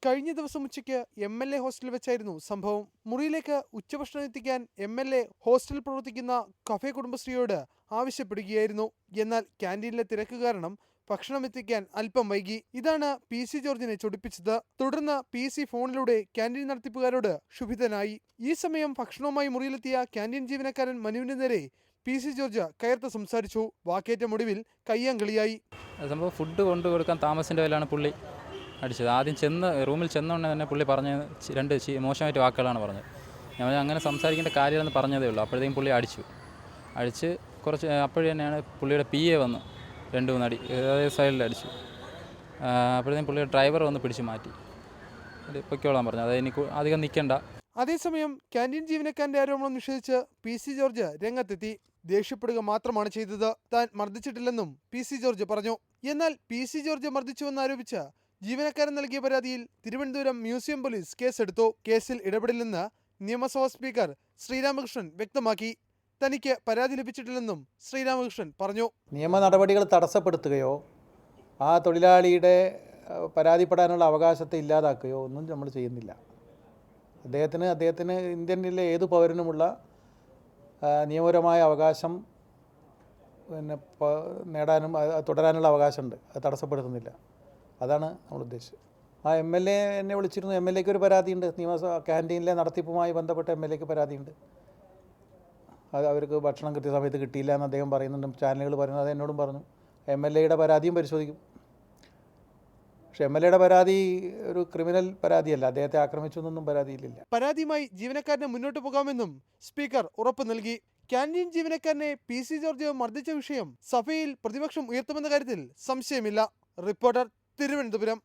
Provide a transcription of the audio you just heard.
കഴിഞ്ഞ ദിവസം ഉച്ചയ്ക്ക് MLA ഹോസ്റ്റലിൽ വെച്ചായിരുന്നു സംഭവം. മുറിയിലേക്ക് ഉച്ചഭക്ഷണം എത്തിക്കാൻ MLA ഹോസ്റ്റലിൽ പ്രവർത്തിക്കുന്ന കഫേ കുടുംബശ്രീയോട് ആവശ്യപ്പെടുകയായിരുന്നു. എന്നാൽ ക്യാൻറ്റീനിലെ തിരക്ക് കാരണം ഭക്ഷണം എത്തിക്കാൻ അല്പം വൈകി. ഇതാണ് PC ജോർജിനെ ചൊടിപ്പിച്ചത്. തുടർന്ന് PC ഫോണിലൂടെ ക്യാൻറ്റീൻ നടത്തിപ്പുകാരോട് ക്ഷുഭിതനായി. ഈ സമയം ഭക്ഷണവുമായി മുറിയിലെത്തിയ ക്യാൻറ്റീൻ ജീവനക്കാരൻ മനുവിന്റെ നേരെ PC ജോർജ് കയർത്ത് സംസാരിച്ചു. വാക്കേറ്റമൊടുവിൽ കയ്യാങ്കളിയായി. സംഭവം ഫുഡ് കൊണ്ടു കൊടുക്കാൻ താമസിൻ്റെ പേരിലാണ് പുള്ളി അടിച്ചത്. ആദ്യം റൂമിൽ ചെന്നുകൊണ്ട് തന്നെ പുള്ളി പറഞ്ഞ രണ്ട് മോശമായിട്ട് വാക്കുകളാണ് പറഞ്ഞത്. ഞാൻ അങ്ങനെ സംസാരിക്കേണ്ട കാര്യമെന്ന് പറഞ്ഞതേ ഉള്ളൂ. അപ്പോഴത്തേക്കും പുള്ളി അടിച്ച് കുറച്ച് അപ്പോഴേ തന്നെയാണ് പുള്ളിയുടെ PA വന്നു 2-3 അടി അതേ സൈഡിൽ അടിച്ചു. അപ്പോഴത്തേക്കും പുള്ളിയുടെ ഡ്രൈവർ വന്ന് പിടിച്ച് മാറ്റി പൊയ്ക്കോളാൻ പറഞ്ഞു. അത് എനിക്ക് അധികം നിൽക്കണ്ട. അതേസമയം ക്യാൻറ്റീൻ ജീവനക്കാരന്റെ ആരോപണം നിഷേധിച്ച് PC ജോർജ് രംഗത്തെത്തി. ദേഷ്യപ്പെടുക മാത്രമാണ് ചെയ്തത്, താൻ മർദ്ദിച്ചിട്ടില്ലെന്നും PC ജോർജ് പറഞ്ഞു. എന്നാൽ PC ജോർജ് മർദ്ദിച്ചുവെന്നാരോപിച്ച് ജീവനക്കാരൻ നൽകിയ പരാതിയിൽ തിരുവനന്തപുരം മ്യൂസിയം പോലീസ് കേസെടുത്തു. കേസിൽ ഇടപെടില്ലെന്ന് നിയമസഭാ സ്പീക്കർ ശ്രീരാമകൃഷ്ണൻ വ്യക്തമാക്കി. തനിക്ക് പരാതി ലഭിച്ചിട്ടില്ലെന്നും ശ്രീരാമകൃഷ്ണൻ പറഞ്ഞു. നിയമ നടപടികൾ തടസ്സപ്പെടുത്തുകയോ ആ തൊഴിലാളിയുടെ പരാതിപ്പെടാനുള്ള അവകാശത്തെ ഇല്ലാതാക്കുകയോ ഒന്നും നമ്മൾ ചെയ്യുന്നില്ല. അദ്ദേഹത്തിന് ഇന്ത്യനിലെ ഏതു പൗരനുമുള്ള നിയമപരമായ അവകാശം നേടാനും തുടരാനുള്ള അവകാശമുണ്ട്. അത് തടസ്സപ്പെടുത്തുന്നില്ല. അതാണ് നമ്മൾ ഉദ്ദേശിച്ചത്. ആ MLA എന്നെ വിളിച്ചിരുന്നു. MLAക്ക് ഒരു പരാതിയുണ്ട്. നിയമസഭ ക്യാൻറ്റീനിലെ നടത്തിപ്പുമായി ബന്ധപ്പെട്ട MLAക്ക് പരാതിയുണ്ട്. അത് അവർക്ക് ഭക്ഷണം കൃത്യസമയത്ത് കിട്ടിയില്ല എന്ന് അദ്ദേഹം പറയുന്നുണ്ട്. ചാനലുകൾ പറയുന്നത് അത് എന്നോടും പറഞ്ഞു. MLAയുടെ പരാതിയും പരിശോധിക്കും. പക്ഷേ MLAയുടെ പരാതി ഒരു ക്രിമിനൽ പരാതിയല്ല. അദ്ദേഹത്തെ ആക്രമിച്ചു എന്നൊന്നും പരാതിയില്ല. പരാതിയുമായി ജീവനക്കാരന് മുന്നോട്ട് പോകാമെന്നും സ്പീക്കർ ഉറപ്പ് നൽകി. ക്യാൻറ്റീൻ ജീവനക്കാരനെ PC ജോർജ് മർദ്ദിച്ച വിഷയം സഭയിൽ പ്രതിപക്ഷം ഉയർത്തുമെന്ന കാര്യത്തിൽ സംശയമില്ല. റിപ്പോർട്ടർ, തിരുവനന്തപുരം.